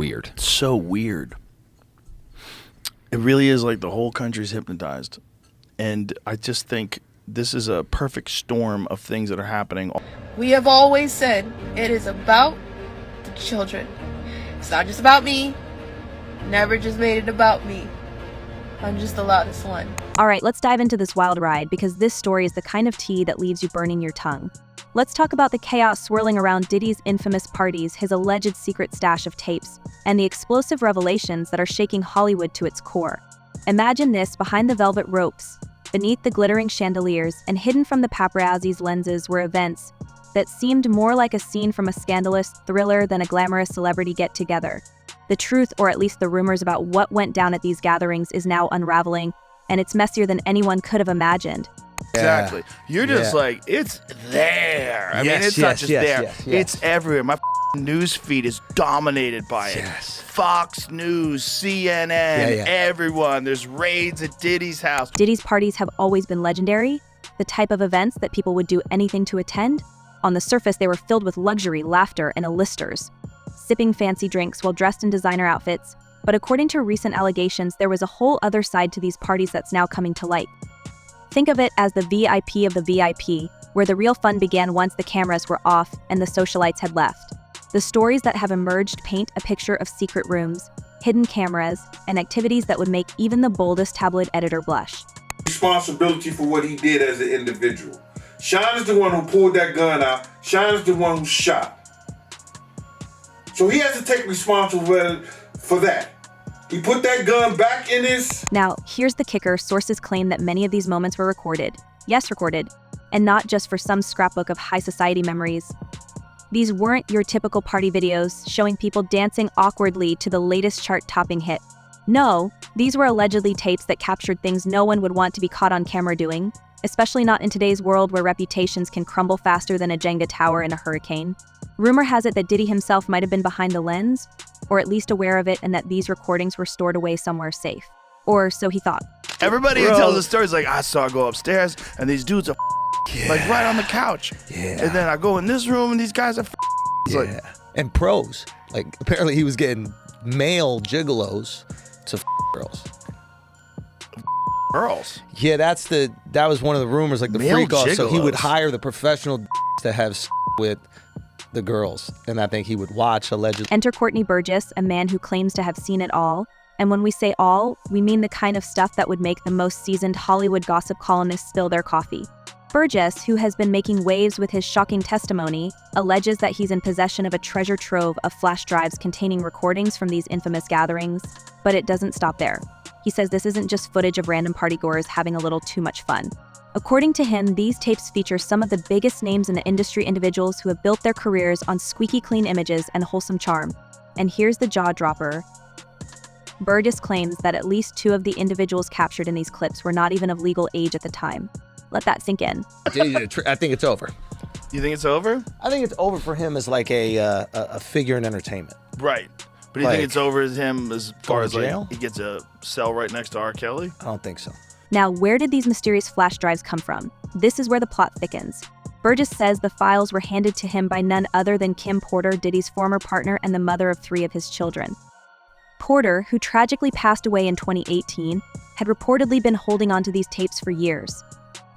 weird. So weird. It really is like the whole country's hypnotized. And I just think this is a perfect storm of things that are happening. We have always said it is about the children. It's not just about me. Never just made it about me. I'm just the loudest one. All right, let's dive into this wild ride because this story is the kind of tea that leaves you burning your tongue. Let's talk about the chaos swirling around Diddy's infamous parties, his alleged secret stash of tapes, and the explosive revelations that are shaking Hollywood to its core. Imagine this: behind the velvet ropes, beneath the glittering chandeliers, and hidden from the paparazzi's lenses were events that seemed more like a scene from a scandalous thriller than a glamorous celebrity get-together. The truth, or at least the rumors about what went down at these gatherings, is now unraveling, and it's messier than anyone could have imagined. Exactly. You're just like, it's there. I mean, it's not just there. It's everywhere. My news feed is dominated by it. Fox News, CNN, everyone. There's raids at Diddy's house. Diddy's parties have always been legendary, the type of events that people would do anything to attend. On the surface, they were filled with luxury, laughter, and A-listers, sipping fancy drinks while dressed in designer outfits. But according to recent allegations, there was a whole other side to these parties that's now coming to light. Think of it as the VIP of the VIP, where the real fun began once the cameras were off and the socialites had left. The stories that have emerged paint a picture of secret rooms, hidden cameras, and activities that would make even the boldest tabloid editor blush. Responsibility for what he did as an individual. Sean is the one who pulled that gun out. Sean is the one who shot. So he has to take responsibility for that. He put that gun back in his... Now, here's the kicker. Sources claim that many of these moments were recorded. Yes, recorded. And not just for some scrapbook of high society memories. These weren't your typical party videos showing people dancing awkwardly to the latest chart-topping hit. No, these were allegedly tapes that captured things no one would want to be caught on camera doing, especially not in today's world where reputations can crumble faster than a Jenga tower in a hurricane. Rumor has it that Diddy himself might have been behind the lens, or at least aware of it, and that these recordings were stored away somewhere safe. Or so he thought. Everybody who tells the stories like, I saw her go upstairs, and these dudes are like right on the couch. And then I go in this room, and these guys are like, and pros. Like, apparently he was getting male gigolos to girls. Girls? Yeah, that was one of the rumors, like the Male freak off. So he would gigolos. hire the professional to have with the girls, and I think he would watch allegedly. Enter Courtney Burgess, a man who claims to have seen it all. And when we say all, we mean the kind of stuff that would make the most seasoned Hollywood gossip columnists spill their coffee. Burgess, who has been making waves with his shocking testimony, alleges that he's in possession of a treasure trove of flash drives containing recordings from these infamous gatherings. But it doesn't stop there. He says this isn't just footage of random partygoers having a little too much fun. According to him, these tapes feature some of the biggest names in the industry, individuals who have built their careers on squeaky clean images and wholesome charm. And here's the jaw-dropper. Burgess claims that at least 2 of the individuals captured in these clips were not even of legal age at the time. Let that sink in. I think it's over. You think it's over? I think it's over for him as like a figure in entertainment. Right. But do you think it's over as him as far Going as to jail? like he gets a cell right next to R. Kelly? I don't think so. Now, where did these mysterious flash drives come from? This is where the plot thickens. Burgess says the files were handed to him by none other than Kim Porter, Diddy's former partner and the mother of 3 of his children. Porter, who tragically passed away in 2018, had reportedly been holding onto these tapes for years.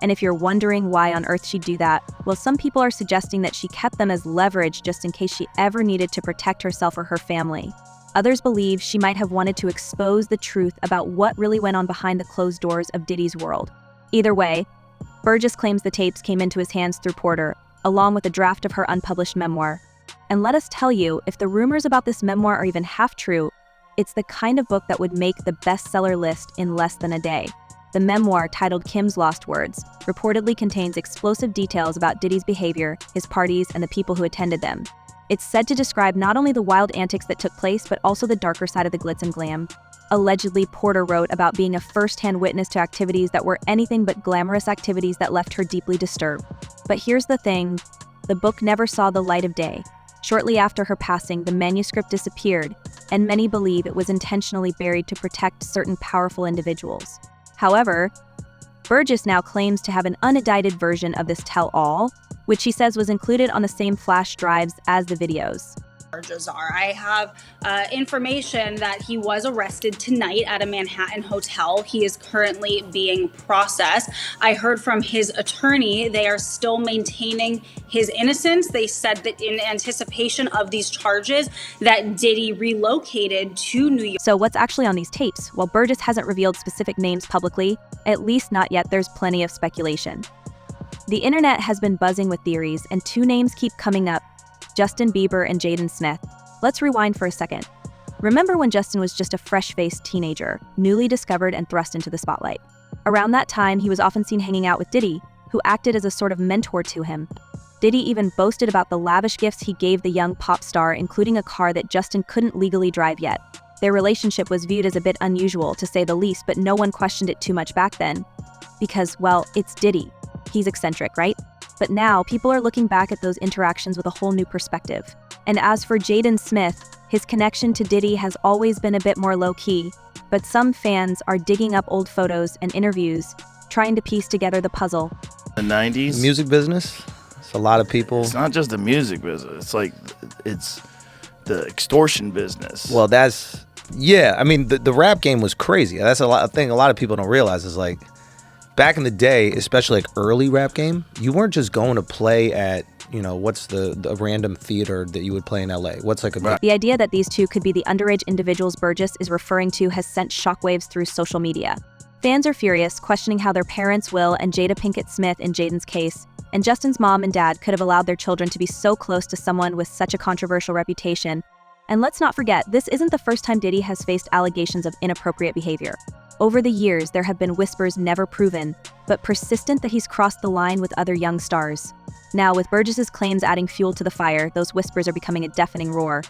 And if you're wondering why on earth she'd do that, well, some people are suggesting that she kept them as leverage just in case she ever needed to protect herself or her family. Others believe she might have wanted to expose the truth about what really went on behind the closed doors of Diddy's world. Either way, Burgess claims the tapes came into his hands through Porter, along with a draft of her unpublished memoir. And let us tell you, if the rumors about this memoir are even half true, it's the kind of book that would make the bestseller list in less than a day. The memoir, titled Kim's Lost Words, reportedly contains explosive details about Diddy's behavior, his parties, and the people who attended them. It's said to describe not only the wild antics that took place, but also the darker side of the glitz and glam. Allegedly, Porter wrote about being a first-hand witness to activities that were anything but glamorous activities that left her deeply disturbed. But here's the thing, the book never saw the light of day. Shortly after her passing, the manuscript disappeared, and many believe it was intentionally buried to protect certain powerful individuals. However, Burgess now claims to have an unedited version of this tell-all, which she says was included on the same flash drives as the videos. charges are. I have information that he was arrested tonight at a Manhattan hotel. He is currently being processed. I heard from his attorney they are still maintaining his innocence. They said that in anticipation of these charges that Diddy relocated to New York. So what's actually on these tapes? While Burgess hasn't revealed specific names publicly, at least not yet, there's plenty of speculation. The internet has been buzzing with theories, and two names keep coming up: Justin Bieber and Jaden Smith. Let's rewind for a second. Remember when Justin was just a fresh-faced teenager, newly discovered and thrust into the spotlight? Around that time, he was often seen hanging out with Diddy, who acted as a sort of mentor to him. Diddy even boasted about the lavish gifts he gave the young pop star, including a car that Justin couldn't legally drive yet. Their relationship was viewed as a bit unusual, to say the least, but no one questioned it too much back then. Because, well, it's Diddy. He's eccentric, right? But now, people are looking back at those interactions with a whole new perspective. And as for Jaden Smith, his connection to Diddy has always been a bit more low-key, but some fans are digging up old photos and interviews, trying to piece together the puzzle. The 90s? Music business? It's a lot of people. It's not just the music business. It's like, it's the extortion business. Well, I mean, the rap game was crazy. That's a thing a lot of people don't realize is like, back in the day, especially like early rap game, you weren't just going to play at, what's the random theater that you would play in LA? What's like a... The idea that these two could be the underage individuals Burgess is referring to has sent shockwaves through social media. Fans are furious, questioning how their parents, Will and Jada Pinkett Smith in Jaden's case, and Justin's mom and dad could have allowed their children to be so close to someone with such a controversial reputation. And let's not forget, this isn't the first time Diddy has faced allegations of inappropriate behavior. Over the years, there have been whispers never proven, but persistent that he's crossed the line with other young stars. Now, with Burgess's claims adding fuel to the fire, those whispers are becoming a deafening roar.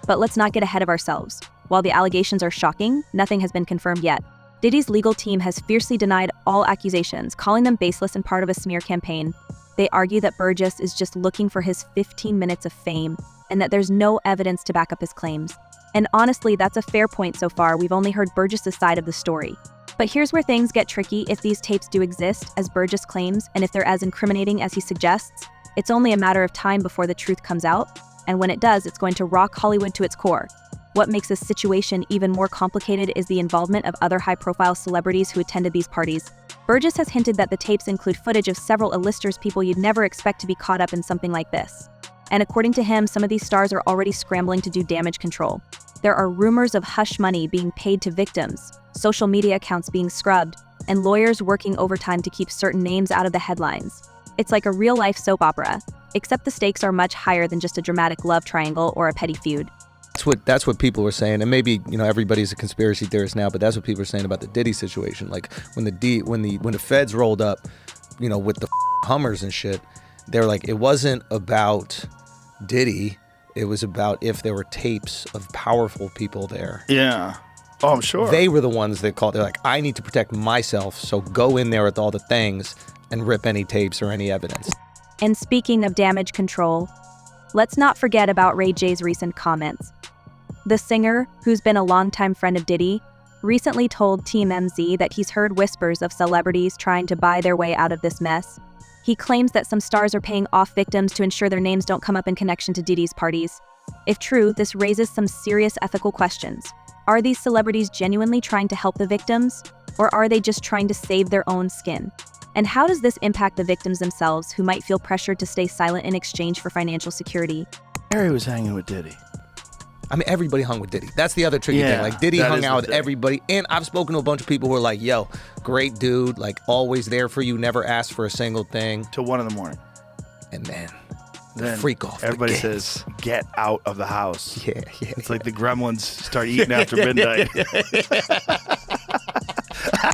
But let's not get ahead of ourselves. While the allegations are shocking, nothing has been confirmed yet. Diddy's legal team has fiercely denied all accusations, calling them baseless and part of a smear campaign. They argue that Burgess is just looking for his 15 minutes of fame, and that there's no evidence to back up his claims. And honestly, that's a fair point so far. We've only heard Burgess's side of the story. But here's where things get tricky. If these tapes do exist, as Burgess claims, and if they're as incriminating as he suggests, it's only a matter of time before the truth comes out. And when it does, it's going to rock Hollywood to its core. What makes this situation even more complicated is the involvement of other high-profile celebrities who attended these parties. Burgess has hinted that the tapes include footage of several A-listers, people you'd never expect to be caught up in something like this. And according to him, some of these stars are already scrambling to do damage control. There are rumors of hush money being paid to victims, social media accounts being scrubbed, and lawyers working overtime to keep certain names out of the headlines. It's like a real-life soap opera, except the stakes are much higher than just a dramatic love triangle or a petty feud. That's what people were saying, and maybe everybody's a conspiracy theorist now, but that's what people are saying about the Diddy situation. Like when the feds rolled up, with the Hummers and shit, they're like, it wasn't about Diddy. It was about if there were tapes of powerful people there. Yeah. Oh, I'm sure. They were the ones that called. They're like, I need to protect myself, so go in there with all the things and rip any tapes or any evidence. And speaking of damage control, let's not forget about Ray J's recent comments. The singer, who's been a longtime friend of Diddy, recently told Team MZ that he's heard whispers of celebrities trying to buy their way out of this mess. He claims that some stars are paying off victims to ensure their names don't come up in connection to Diddy's parties. If true, this raises some serious ethical questions. Are these celebrities genuinely trying to help the victims, or are they just trying to save their own skin? And how does this impact the victims themselves, who might feel pressured to stay silent in exchange for financial security? Harry was hanging with Diddy. I mean, everybody hung with Diddy. That's the other tricky thing. Like, Diddy hung out with everybody. And I've spoken to a bunch of people who are like, yo, great dude, like, always there for you, never asked for a single thing. Till 1 a.m. And then freak off. Everybody says, get out of the house. Yeah. It's like the gremlins start eating after midnight.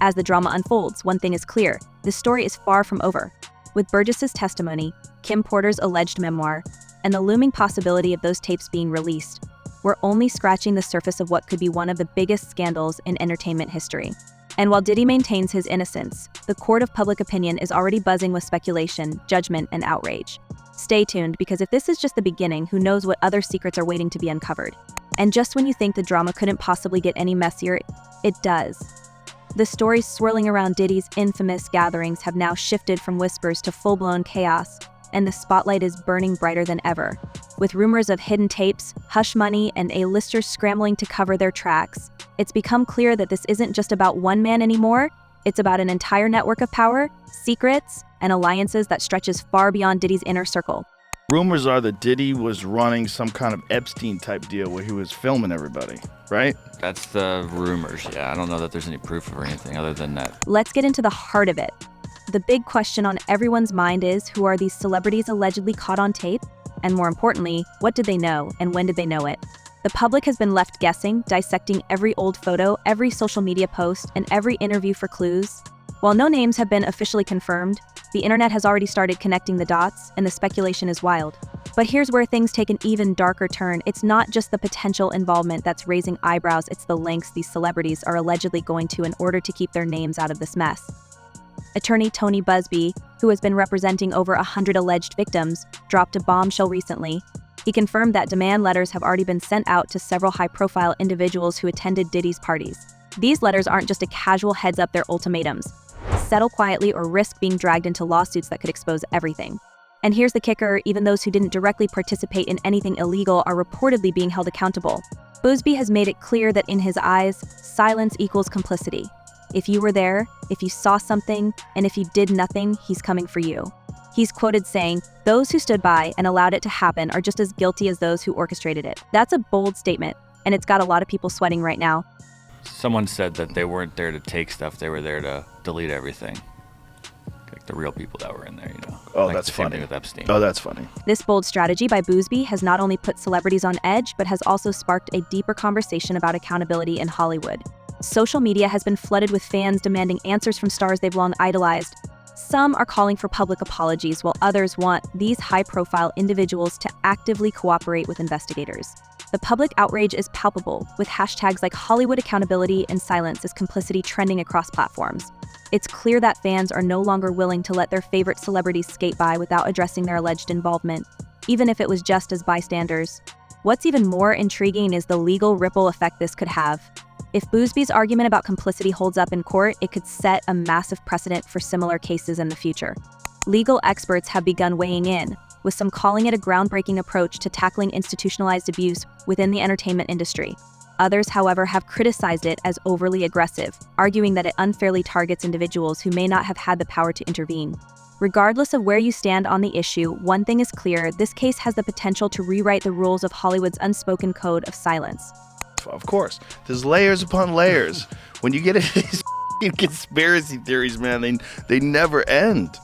As the drama unfolds, one thing is clear. This story is far from over. With Burgess's testimony, Kim Porter's alleged memoir, and the looming possibility of those tapes being released, we're only scratching the surface of what could be one of the biggest scandals in entertainment history. And while Diddy maintains his innocence, the court of public opinion is already buzzing with speculation, judgment, and outrage. Stay tuned, because if this is just the beginning, who knows what other secrets are waiting to be uncovered. And just when you think the drama couldn't possibly get any messier, it does. The stories swirling around Diddy's infamous gatherings have now shifted from whispers to full-blown chaos, and the spotlight is burning brighter than ever. With rumors of hidden tapes, hush money, and A-listers scrambling to cover their tracks, it's become clear that this isn't just about one man anymore. It's about an entire network of power, secrets, and alliances that stretches far beyond Diddy's inner circle. Rumors are that Diddy was running some kind of Epstein-type deal where he was filming everybody, right? That's the rumors, yeah. I don't know that there's any proof or anything other than that. Let's get into the heart of it. The big question on everyone's mind is, who are these celebrities allegedly caught on tape? And more importantly, what did they know and when did they know it? The public has been left guessing, dissecting every old photo, every social media post, and every interview for clues. While no names have been officially confirmed, the internet has already started connecting the dots, and the speculation is wild. But here's where things take an even darker turn. It's not just the potential involvement that's raising eyebrows, it's the lengths these celebrities are allegedly going to in order to keep their names out of this mess. Attorney Tony Busby, who has been representing over 100 alleged victims, dropped a bombshell recently. He confirmed that demand letters have already been sent out to several high-profile individuals who attended Diddy's parties. These letters aren't just a casual heads-up, they're ultimatums. Settle quietly or risk being dragged into lawsuits that could expose everything. And here's the kicker, even those who didn't directly participate in anything illegal are reportedly being held accountable. Busby has made it clear that in his eyes, silence equals complicity. If you were there, if you saw something, and if you did nothing, he's coming for you. He's quoted saying, "Those who stood by and allowed it to happen are just as guilty as those who orchestrated it." That's a bold statement, and it's got a lot of people sweating right now. Someone said that they weren't there to take stuff, they were there to delete everything. Like the real people that were in there, you know. Oh, like that's the same funny. thing with Epstein. Oh, that's funny. This bold strategy by Busby has not only put celebrities on edge, but has also sparked a deeper conversation about accountability in Hollywood. Social media has been flooded with fans demanding answers from stars they've long idolized. Some are calling for public apologies, while others want these high-profile individuals to actively cooperate with investigators. The public outrage is palpable, with hashtags like Hollywood accountability and silence as complicity trending across platforms. It's clear that fans are no longer willing to let their favorite celebrities skate by without addressing their alleged involvement, even if it was just as bystanders. What's even more intriguing is the legal ripple effect this could have. If Busby's argument about complicity holds up in court, it could set a massive precedent for similar cases in the future. Legal experts have begun weighing in, with some calling it a groundbreaking approach to tackling institutionalized abuse within the entertainment industry. Others, however, have criticized it as overly aggressive, arguing that it unfairly targets individuals who may not have had the power to intervene. Regardless of where you stand on the issue, one thing is clear: this case has the potential to rewrite the rules of Hollywood's unspoken code of silence. Of course. There's layers upon layers. When you get into these conspiracy theories, man, they never end.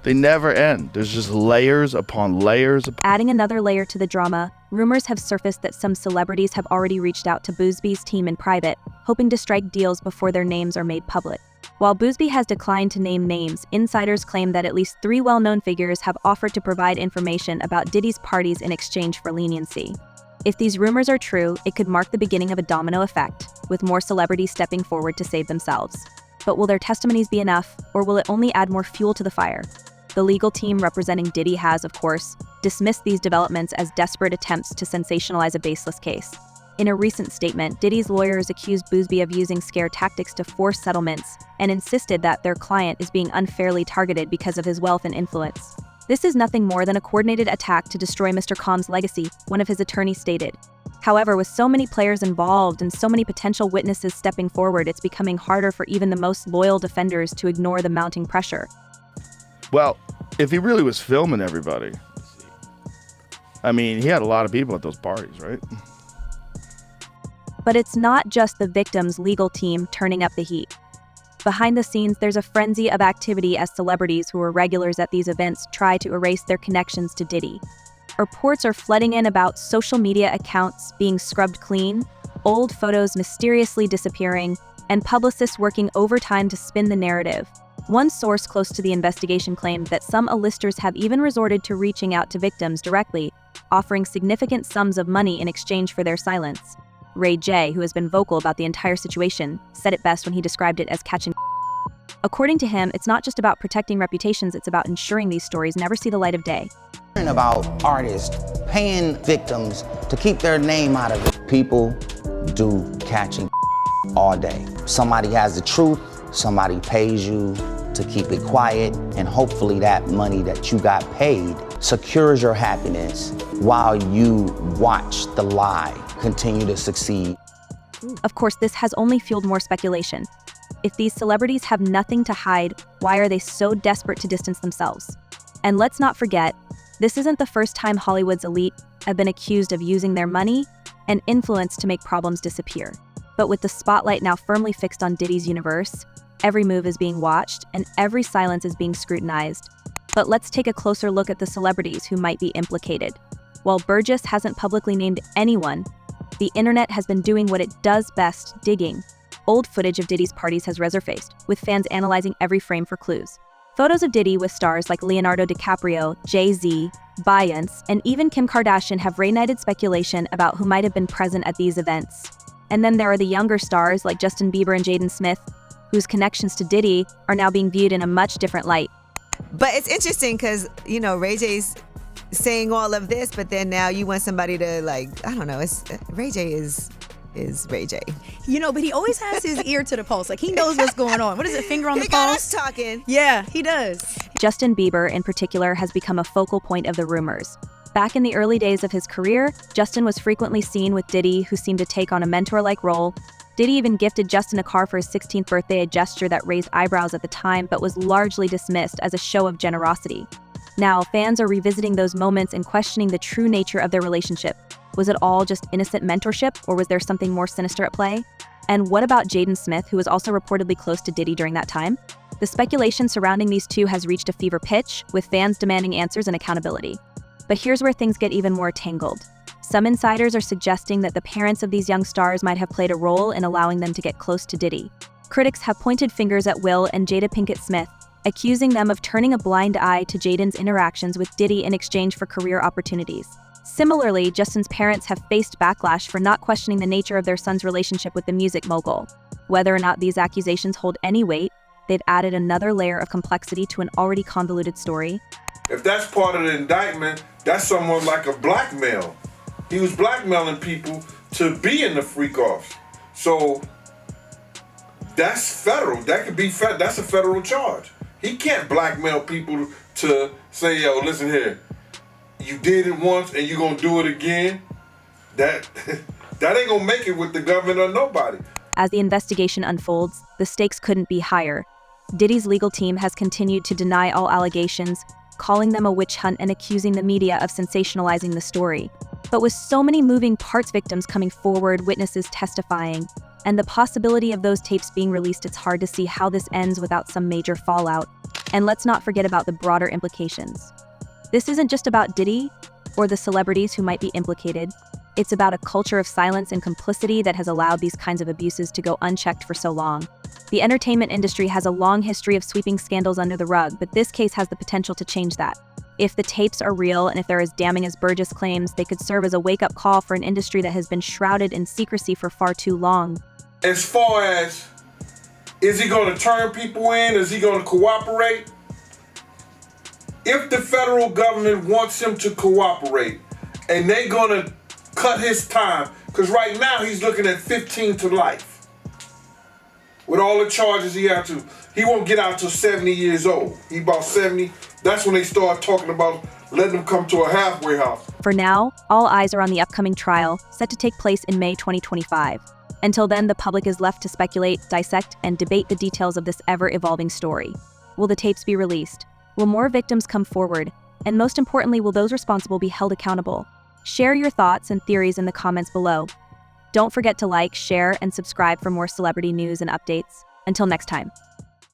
They never end. There's just layers upon layers. Adding another layer to the drama, rumors have surfaced that some celebrities have already reached out to Busby's team in private, hoping to strike deals before their names are made public. While Busby has declined to name names, insiders claim that at least 3 well-known figures have offered to provide information about Diddy's parties in exchange for leniency. If these rumors are true, it could mark the beginning of a domino effect, with more celebrities stepping forward to save themselves. But will their testimonies be enough, or will it only add more fuel to the fire? The legal team representing Diddy has, of course, dismissed these developments as desperate attempts to sensationalize a baseless case. In a recent statement, Diddy's lawyers accused Busby of using scare tactics to force settlements and insisted that their client is being unfairly targeted because of his wealth and influence. This is nothing more than a coordinated attack to destroy Mr. Combs' legacy, one of his attorneys stated. However, with so many players involved and so many potential witnesses stepping forward, it's becoming harder for even the most loyal defenders to ignore the mounting pressure. Well, if he really was filming everybody, I mean, he had a lot of people at those parties, right? But it's not just the victim's legal team turning up the heat. Behind the scenes, there's a frenzy of activity as celebrities who were regulars at these events try to erase their connections to Diddy. Reports are flooding in about social media accounts being scrubbed clean, old photos mysteriously disappearing, and publicists working overtime to spin the narrative. One source close to the investigation claimed that some A-listers have even resorted to reaching out to victims directly, offering significant sums of money in exchange for their silence. Ray J, who has been vocal about the entire situation, said it best when he described it as catching. According to him, it's not just about protecting reputations, it's about ensuring these stories never see the light of day. About artists paying victims to keep their name out of it. People do catching all day. Somebody has the truth, somebody pays you to keep it quiet, and hopefully that money that you got paid secures your happiness while you watch the lie continue to succeed. Of course, this has only fueled more speculation. If these celebrities have nothing to hide, why are they so desperate to distance themselves? And let's not forget, this isn't the first time Hollywood's elite have been accused of using their money and influence to make problems disappear. But with the spotlight now firmly fixed on Diddy's universe, every move is being watched and every silence is being scrutinized. But let's take a closer look at the celebrities who might be implicated. While Burgess hasn't publicly named anyone, the internet has been doing what it does best, digging. Old footage of Diddy's parties has resurfaced, with fans analyzing every frame for clues. Photos of Diddy with stars like Leonardo DiCaprio, Jay-Z, Beyonce, and even Kim Kardashian have reignited speculation about who might have been present at these events. And then there are the younger stars like Justin Bieber and Jaden Smith, whose connections to Diddy are now being viewed in a much different light. But it's interesting because, you know, Ray J's saying all of this, but then now you want somebody to, like, I don't know, Ray J is Ray J. You know, but he always has his ear to the pulse. Like, he knows what's going on. What is it, finger on the He got pulse? us talking. Yeah, he does. Justin Bieber, in particular, has become a focal point of the rumors. Back in the early days of his career, Justin was frequently seen with Diddy, who seemed to take on a mentor-like role. Diddy even gifted Justin a car for his 16th birthday, a gesture that raised eyebrows at the time, but was largely dismissed as a show of generosity. Now, fans are revisiting those moments and questioning the true nature of their relationship. Was it all just innocent mentorship, or was there something more sinister at play? And what about Jaden Smith, who was also reportedly close to Diddy during that time? The speculation surrounding these two has reached a fever pitch, with fans demanding answers and accountability. But here's where things get even more tangled. Some insiders are suggesting that the parents of these young stars might have played a role in allowing them to get close to Diddy. Critics have pointed fingers at Will and Jada Pinkett Smith, accusing them of turning a blind eye to Jaden's interactions with Diddy in exchange for career opportunities. Similarly, Justin's parents have faced backlash for not questioning the nature of their son's relationship with the music mogul. Whether or not these accusations hold any weight, they've added another layer of complexity to an already convoluted story. If that's part of the indictment, that's somewhat like a blackmail. He was blackmailing people to be in the freak-offs. So that's federal. That could be that's a federal charge. He can't blackmail people to say, yo, listen here, you did it once and you're gonna do it again. That ain't gonna make it with the government or nobody. As the investigation unfolds, the stakes couldn't be higher. Diddy's legal team has continued to deny all allegations, calling them a witch hunt and accusing the media of sensationalizing the story. But with so many moving parts, victims coming forward, witnesses testifying, and the possibility of those tapes being released, it's hard to see how this ends without some major fallout. And let's not forget about the broader implications. This isn't just about Diddy or the celebrities who might be implicated. It's about a culture of silence and complicity that has allowed these kinds of abuses to go unchecked for so long. The entertainment industry has a long history of sweeping scandals under the rug, but this case has the potential to change that. If the tapes are real and if they're as damning as Burgess claims, they could serve as a wake-up call for an industry that has been shrouded in secrecy for far too long. As far as, is he going to turn people in? Is he going to cooperate? If the federal government wants him to cooperate and they're going to cut his time, because right now he's looking at 15 to life. With all the charges he had to, he won't get out till 70 years old. He about 70, that's when they start talking about letting him come to a halfway house. For now, all eyes are on the upcoming trial, set to take place in May 2025. Until then, the public is left to speculate, dissect, and debate the details of this ever-evolving story. Will the tapes be released? Will more victims come forward? And most importantly, will those responsible be held accountable? Share your thoughts and theories in the comments below. Don't forget to like, share, and subscribe for more celebrity news and updates. Until next time.